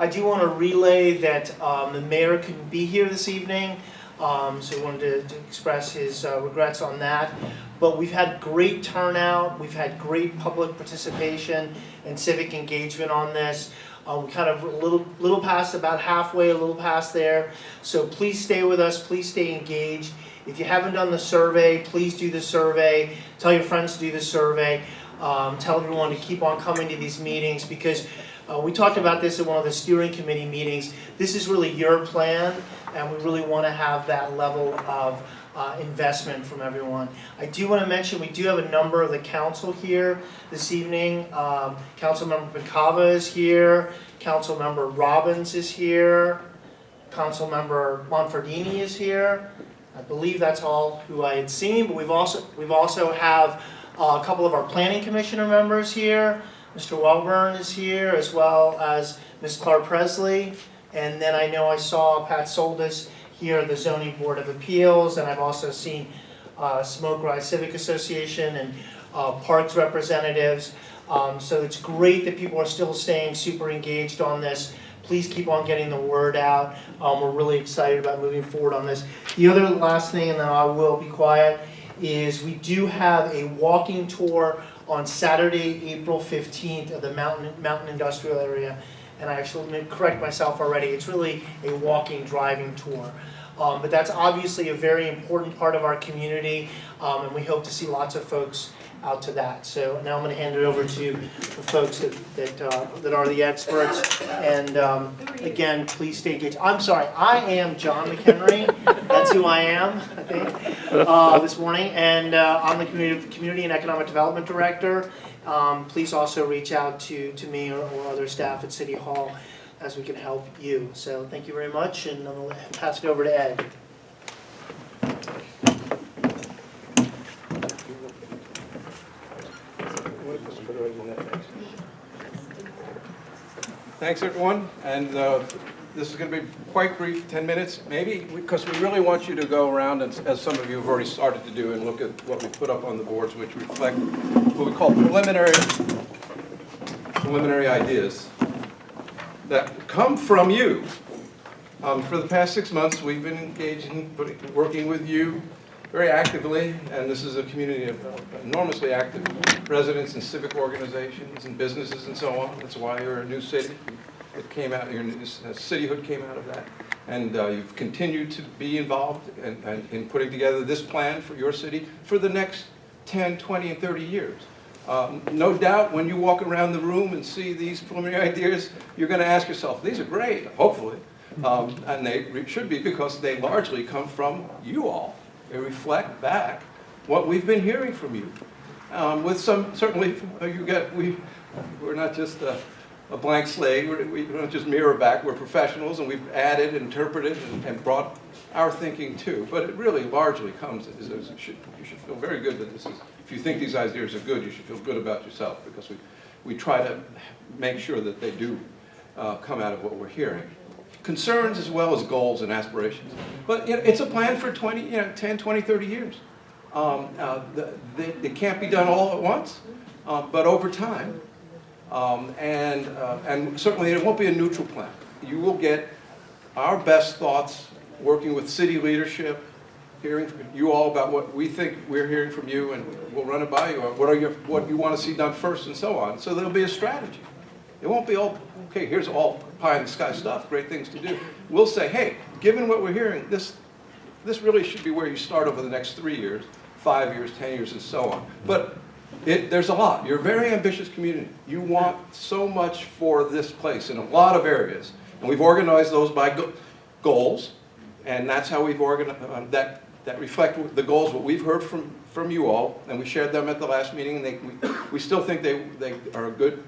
I do want to relay that the mayor couldn't be here this evening, so he wanted to express his regrets on that. But we've had great turnout, we've had great public participation and civic engagement on this. We kind of a little past, about halfway, a little past there. So please stay with us, please stay engaged. If you haven't done the survey, please do the survey. Tell your friends to do the survey. Tell everyone to keep on coming to these meetings, because we talked about this at one of the steering committee meetings. This is really your plan, and we really want to have that level of investment from everyone. I do want to mention we do have a number of the council here this evening. Councilmember Picava is here. Councilmember Robbins is here. Councilmember Monfordini is here. I believe that's all who I had seen, but we've also have a couple of our planning commissioner members here. Mr. Welburn is here, as well as Ms. Clark Presley. And then I know I saw Pat Soldis here at the Zoning Board of Appeals, and I've also seen Smoke Rise Civic Association and Parks representatives. So it's great that people are still staying super engaged on this. Please keep on getting the word out. We're really excited about moving forward on this. The other last thing, and then I will be quiet, is we do have a walking tour on Saturday, April 15th of the Mountain Industrial Area. And I actually need to correct myself already. It's really a walking, driving tour. But that's obviously a very important part of our community, and we hope to see lots of folks out to that. So now I'm going to hand it over to the folks that are the experts. And again, please stay engaged. I'm sorry, I am John McHenry. That's who I am, I think, this morning. And I'm the Community and Economic Development Director. Please also reach out to me or other staff at City Hall as we can help you. So thank you very much, and I'm going to pass it over to Ed. Thanks, everyone. And this is going to be quite brief, 10 minutes maybe, because we really want you to go around, and, as some of you have already started to do, and look at what we put up on the boards, which reflect what we call preliminary ideas that come from you. For the past 6 months, we've been engaged in working with you very actively, and this is a community of enormously active residents and civic organizations and businesses and so on. That's why you're a new city. It came out, your cityhood came out of that. And you've continued to be involved in putting together this plan for your city for the next 10, 20, and 30 years. No doubt when you walk around the room and see these preliminary ideas, you're going to ask yourself, these are great, hopefully. And they should be, because they largely come from you all. They reflect back what we've been hearing from you. With some, certainly, we're not just a blank slate, we don't just mirror back, we're professionals, and we've added, interpreted, and brought our thinking too. But it really largely comes, you should feel very good that this is, if you think these ideas are good, you should feel good about yourself, because we try to make sure that they do come out of what we're hearing. Concerns as well as goals and aspirations. But it's a plan for 10, 20, 30 years. They can't be done all at once, but over time. And certainly it won't be a neutral plan. You will get our best thoughts, working with city leadership, hearing from you all about what we think we're hearing from you, and we'll run it by you, or what you want to see done first, and so on. So there'll be a strategy. It won't be all, okay, here's all pie in the sky stuff, great things to do. We'll say, hey, given what we're hearing, this really should be where you start over the next 3 years, 5 years, 10 years, and so on. But there's a lot. You're a very ambitious community. You want so much for this place in a lot of areas. And we've organized those by goals, and that's how we've organized, that reflect the goals, what we've heard from you all, and we shared them at the last meeting, and we still think they are a good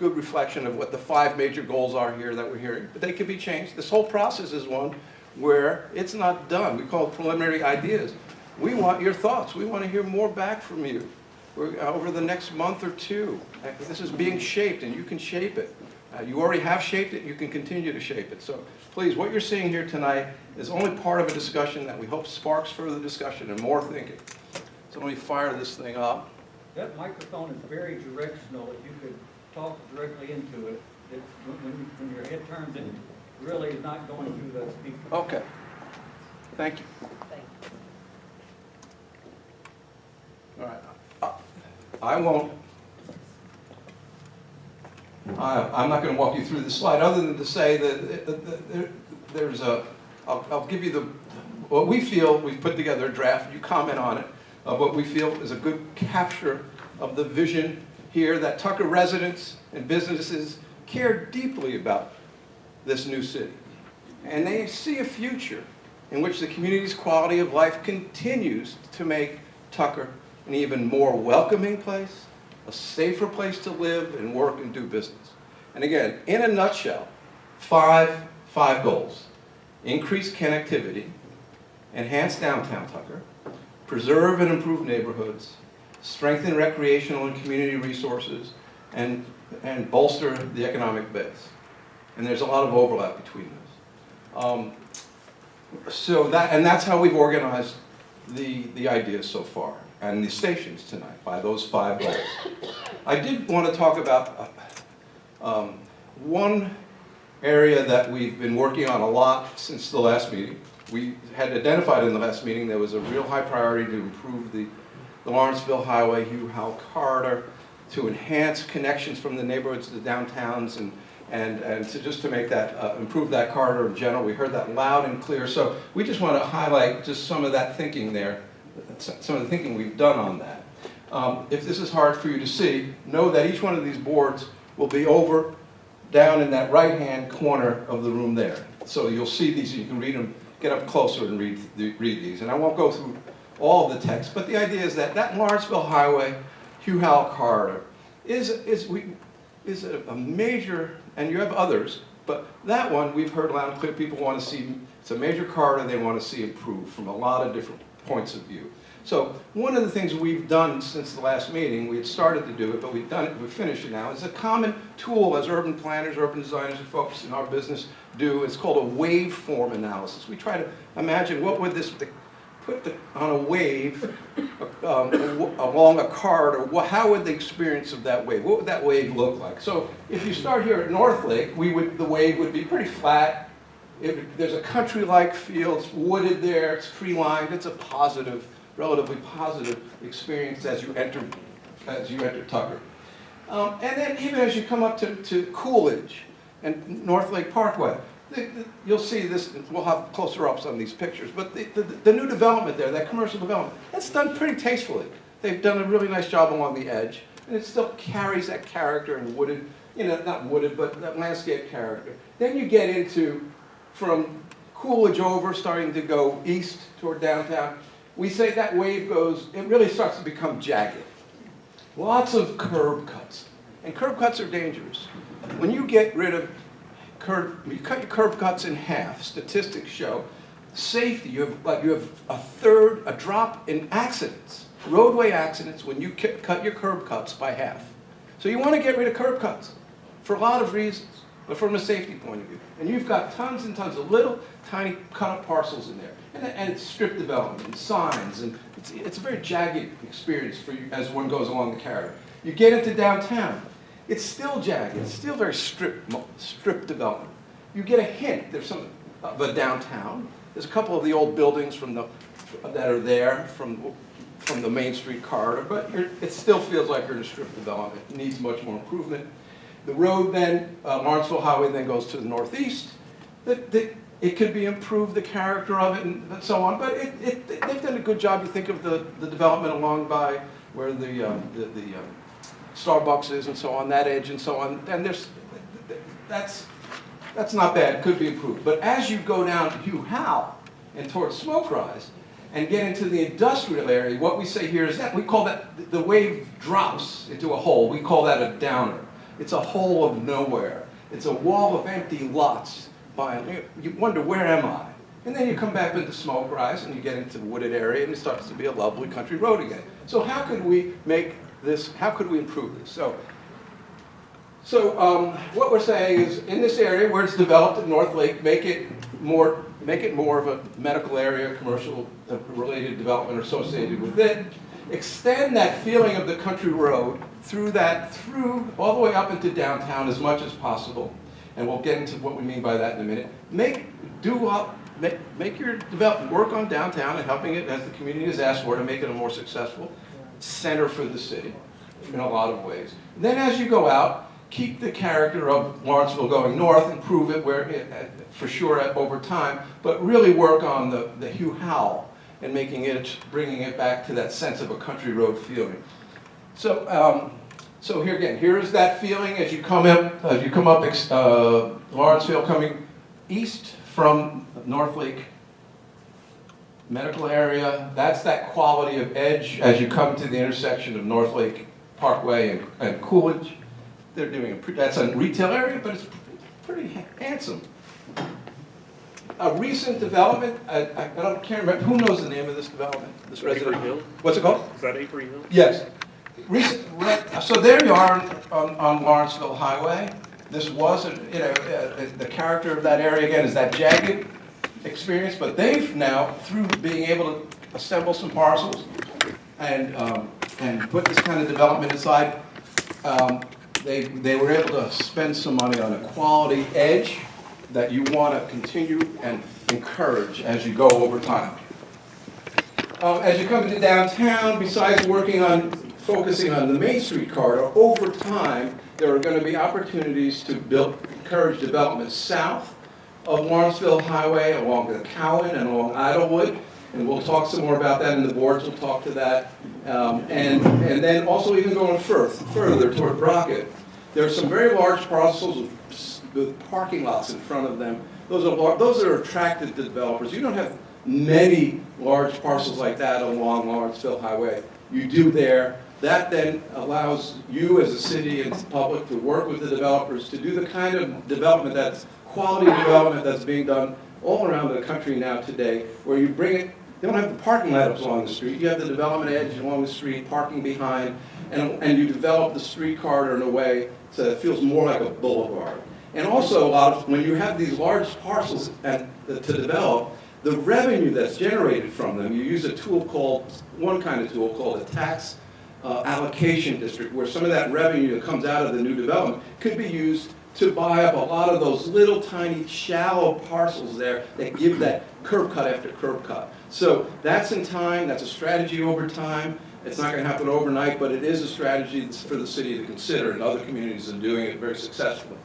reflection of what the 5 major goals are here that we're hearing. But they can be changed. This whole process is one where it's not done. We call it preliminary ideas. We want your thoughts. We want to hear more back from you over the next month or two. This is being shaped, and you can shape it. You already have shaped it. You can continue to shape it. So please, what you're seeing here tonight is only part of a discussion that we hope sparks further discussion and more thinking. So let me fire this thing up. That microphone is very directional. If you could talk directly into it, when your head turns, it really is not going through the speaker. Okay. Thank you. All right. I won't. I'm not going to walk you through the slide, other than to say that there's a. I'll give you what we feel. We've put together a draft. You comment on it of what we feel is a good capture of the vision here that Tucker residents and businesses care deeply about this new city, and they see a future in which the community's quality of life continues to make Tucker an even more welcoming place, a safer place to live and work and do business. And again, in a nutshell, five goals: increase connectivity, enhance downtown Tucker, preserve and improve neighborhoods, strengthen recreational and community resources, and bolster the economic base. And there's a lot of overlap between those. That's how we've organized the ideas so far, and the stations tonight, by those 5 goals. I did want to talk about one area that we've been working on a lot since the last meeting. We had identified in the last meeting there was a real high priority to improve the Lawrenceville Highway, Hugh Howell corridor, to enhance connections from the neighborhoods to the downtowns, and to make that, improve that corridor in general. We heard that loud and clear. So we just want to highlight just some of that thinking there, some of the thinking we've done on that. If this is hard for you to see, know that each one of these boards will be down in that right-hand corner of the room there. So you'll see these, you can read them, get up closer and read these. And I won't go through all of the text, but the idea is that Lawrenceville Highway, Hugh Howell corridor is a major, and you have others, but that one we've heard loud and clear people want to see. It's a major corridor they want to see improved from a lot of different points of view. So one of the things we've done since the last meeting, we had started to do it, but we've done it, we've finished it now, is a common tool as urban planners, urban designers, and folks in our business do. It's called a waveform analysis. We try to imagine what would this put on a wave along a corridor. How would the experience of that wave? What would that wave look like? So if you start here at North Lake, the wave would be pretty flat. There's a country-like feel. It's wooded there. It's tree-lined. It's a positive, relatively positive experience as you enter Tucker. And then even as you come up to Coolidge and North Lake Parkway, you'll see this. We'll have closer ups on these pictures, but the new development there, that commercial development, that's done pretty tastefully. They've done a really nice job along the edge, and it still carries that character and wooded, not wooded, but that landscape character. Then you get into, from Coolidge over, starting to go east toward downtown, we say that wave goes, it really starts to become jagged. Lots of curb cuts, and curb cuts are dangerous. When you get rid of you cut your curb cuts in half, statistics show safety. You have a drop in accidents, roadway accidents, when you cut your curb cuts by half. So you want to get rid of curb cuts for a lot of reasons, but from a safety point of view. And you've got tons and tons of little, tiny cut-up parcels in there. And it's strip development, and signs, and it's a very jagged experience for you as one goes along the corridor. You get into downtown. It's still jagged. It's still very strip development. You get a hint. There's some of a downtown. There's a couple of the old buildings that are there from the Main Street corridor, but it still feels like you're in a strip development. It needs much more improvement. The road then, Lawrenceville Highway then goes to the northeast. It could be improved, the character of it, and so on. But they've done a good job. You think of the development along by where the Starbucks is and so on, that edge and so on, and that's not bad. It could be improved. But as you go down to Hugh Howell and towards Smoke Rise and get into the industrial area, what we say here is that we call that the wave drops into a hole. We call that a downer. It's a hole of nowhere. It's a wall of empty lots. You wonder, where am I? And then you come back into Smoke Rise and you get into the wooded area and it starts to be a lovely country road again. So how could we make this, how could we improve this? So what we're saying is, in this area where it's developed at North Lake, make it more of a medical area, commercial related development associated with it. extend that feeling of the country road through all the way up into downtown as much as possible. And we'll get into what we mean by that in a minute. Make your development work on downtown and helping it, as the community has asked for, to make it a more successful center for the city in a lot of ways. And then as you go out, keep the character of Lawrenceville going north, improve it for sure over time, but really work on the Hugh Howell and bringing it back to that sense of a country road feeling. So, so here again, here's that feeling as you come up Lawrenceville, coming east from North Lake Medical Area. That's that quality of edge as you come to the intersection of North Lake Parkway and Coolidge. They're doing that's a retail area, but it's pretty handsome. A recent development, I can't remember, who knows the name of this development? This resident? Avery Hill? What's it called? Is that Avery Hill? Yes. So there you are on Lawrenceville Highway. This was, the character of that area again is that jagged experience, but they've now, through being able to assemble some parcels and put this kind of development inside, they were able to spend some money on a quality edge that you want to continue and encourage as you go over time. As you come into downtown, besides focusing on the Main Street corridor, over time, there are going to be opportunities to encourage development south of Lawrenceville Highway, along the Cowan and along Idlewood, and we'll talk some more about that, and the boards will talk to that. And then also even going further toward Brockett, there are some very large parcels with parking lots in front of them. Those are attractive to developers. You don't have many large parcels like that along Lawrenceville Highway. You do there. That then allows you as a city and the public to work with the developers to do the kind of development quality development that's being done all around the country now today, where you bring it, you don't have the parking lot along the street, you have the development edge along the street, parking behind, and you develop the street corridor in a way so that it feels more like a boulevard. And also, when you have these large parcels to develop, the revenue that's generated from them, you use one kind of tool called a tax allocation district, where some of that revenue that comes out of the new development could be used to buy up a lot of those little tiny shallow parcels there that give that curb cut after curb cut. So that's in time, that's a strategy over time. It's not going to happen overnight, but it is a strategy for the city to consider, and other communities are doing it very successfully.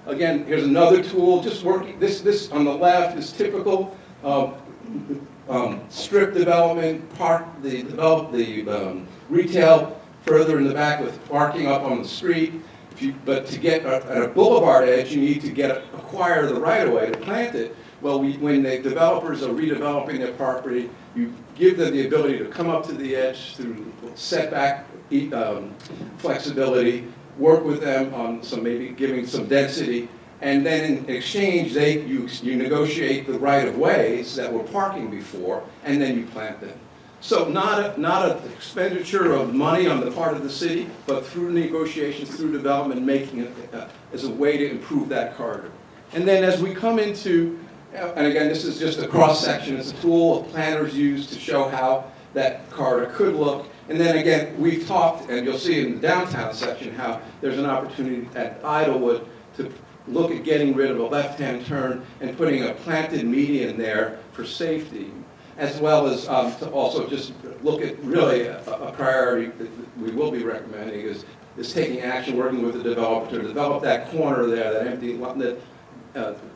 Again, here's another tool, just working, this on the left is typical strip development, the retail further in the back with parking up on the street. But to get at a boulevard edge, you need to acquire the right-of-way to plant it. Well, when the developers are redeveloping their property, you give them the ability to come up to the edge through setback flexibility, work with them on maybe giving some density, and then in exchange, you negotiate the right-of-ways that were parking before, and then you plant them. So not an expenditure of money on the part of the city, but through negotiations, through development, making it as a way to improve that corridor. And then as we come into, and again, this is just a cross-section, it's a tool planners use to show how that corridor could look. And then again, we've talked, and you'll see in the downtown section, how there's an opportunity at Idlewood to look at getting rid of a left-hand turn and putting a planted median there for safety, as well as to also just look at really a priority that we will be recommending is taking action, working with the developer to develop that corner there, that empty,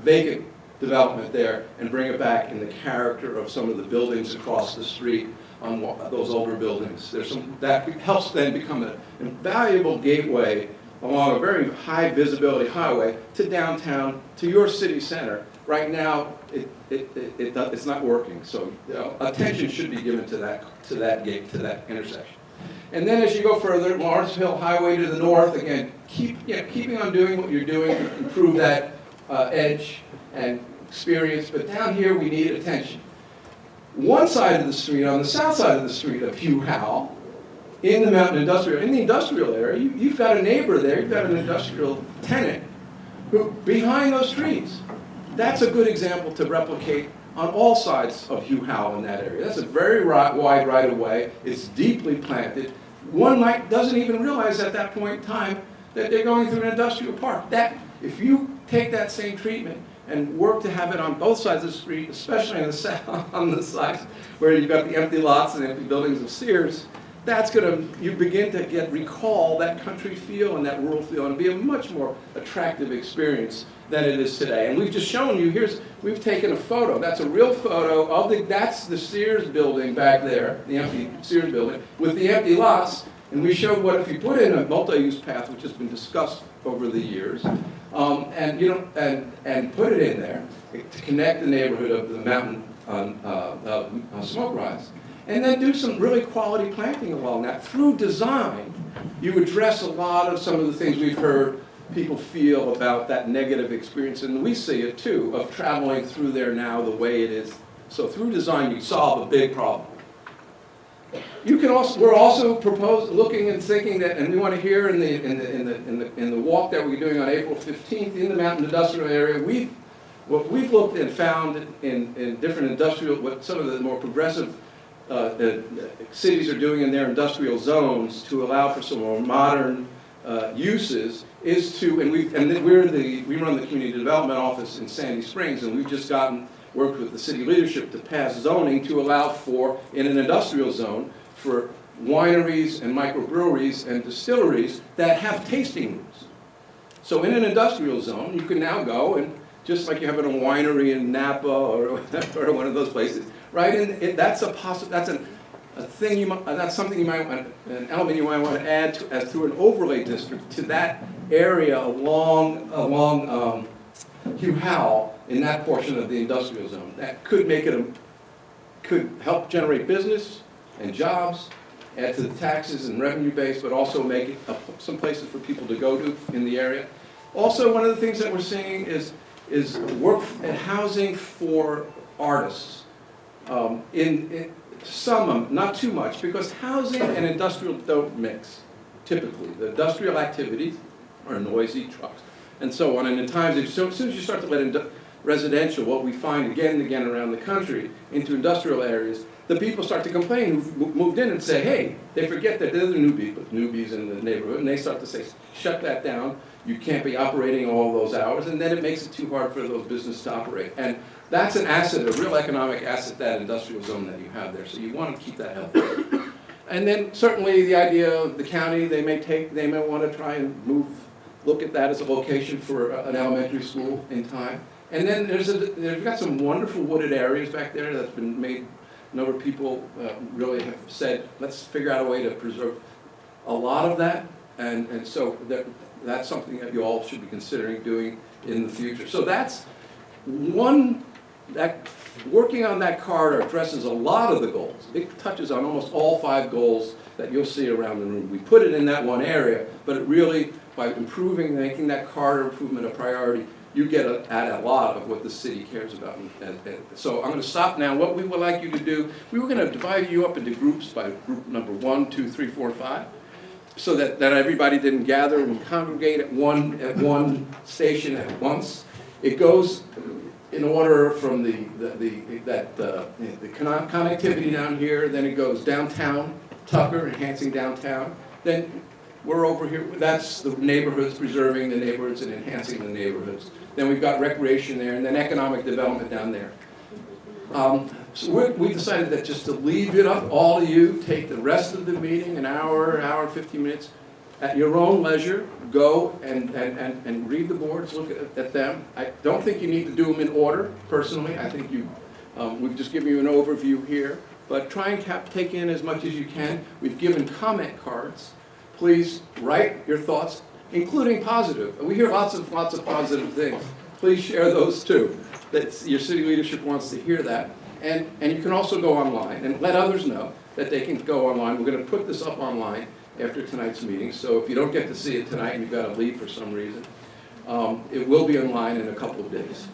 vacant development there, and bring it back in the character of some of the buildings across the street on those older buildings. That helps then become an invaluable gateway along a very high visibility highway to downtown, to your city center. Right now, it's not working, so attention should be given to that gate, to that intersection. And then as you go further, Lawrenceville Highway to the north, again, keeping on doing what you're doing to improve that edge and experience, but down here we need attention. One side of the street, on the south side of the street of Hugh Howell, in the industrial area, you've got a neighbor there, you've got an industrial tenant who, behind those trees, that's a good example to replicate on all sides of Hugh Howell in that area. That's a very wide right-of-way. It's deeply planted. One doesn't even realize at that point in time that they're going through an industrial park. If you take that same treatment and work to have it on both sides of the street, especially on the sides where you've got the empty lots and empty buildings of Sears, you begin to recall that country feel and that rural feel, and be a much more attractive experience than it is today. And we've just shown you, we've taken a photo. That's a real photo of that's the Sears building back there, the empty Sears building, with the empty lots. And we showed what if you put in a multi-use path, which has been discussed over the years, and put it in there to connect the neighborhood of the mountain smoke rise. And then do some really quality planting along that. Through design, you address a lot of some of the things we've heard people feel about that negative experience, and we see it too, of traveling through there now the way it is. So through design, you solve a big problem. We're also looking and thinking that, and we want to hear in the walk that we're doing on April 15th in the Mountain Industrial Area, what we've looked and found in different what some of the more progressive cities are doing in their industrial zones to allow for some more modern uses is to, we run the community development office in Sandy Springs, and we've just worked with the city leadership to pass zoning to allow for, in an industrial zone, for wineries and microbreweries and distilleries that have tasting rooms. So in an industrial zone, you can now go and, just like you have in a winery in Napa or one of those places, right? And that's something you might want, an element you might want to add through an overlay district to that area along Hugh Howell in that portion of the industrial zone. That could could help generate business and jobs, add to the taxes and revenue base, but also make it some places for people to go to in the area. Also, one of the things that we're seeing is work and housing for artists. In some, not too much, because housing and industrial don't mix, typically. The industrial activities are noisy, trucks, and so on. And at times, as soon as you start to let residential, what we find again and again around the country, into industrial areas, the people start to complain who've moved in and say, hey, they forget that they're the newbies in the neighborhood, and they start to say, shut that down, you can't be operating all those hours, and then it makes it too hard for those businesses to operate. And that's an asset, a real economic asset, that industrial zone that you have there, so you want to keep that healthy. And then certainly the idea of the county, they may want to try and look at that as a location for an elementary school in time. And then they've got some wonderful wooded areas back there that's been made. A number of people really have said, let's figure out a way to preserve a lot of that. And so that's something that you all should be considering doing in the future. So that's working on that corridor addresses a lot of the goals. It touches on almost all 5 goals that you'll see around the room. We put it in that one area, but it really, by making that corridor improvement a priority, you get at a lot of what the city cares about. And so I'm going to stop now. What we would like you to do, we were going to divide you up into groups by group number 1, 2, 3, 4, and 5, so that everybody didn't gather and congregate at one station at once. It goes in order from the connectivity down here, then it goes downtown, Tucker, enhancing downtown. Then we're over here, that's the neighborhoods, preserving the neighborhoods and enhancing the neighborhoods. Then we've got recreation there, and then economic development down there. So we decided that just to leave it up, all of you, take the rest of the meeting, an hour and 15 minutes, at your own leisure, go and read the boards, look at them. I don't think you need to do them in order, personally. I think we've just given you an overview here, but try and take in as much as you can. We've given comment cards. Please write your thoughts, including positive. We hear lots of positive things. Please share those too. Your city leadership wants to hear that. And you can also go online and let others know that they can go online. We're going to put this up online after tonight's meeting. So if you don't get to see it tonight and you've got to leave for some reason, it will be online in a couple of days.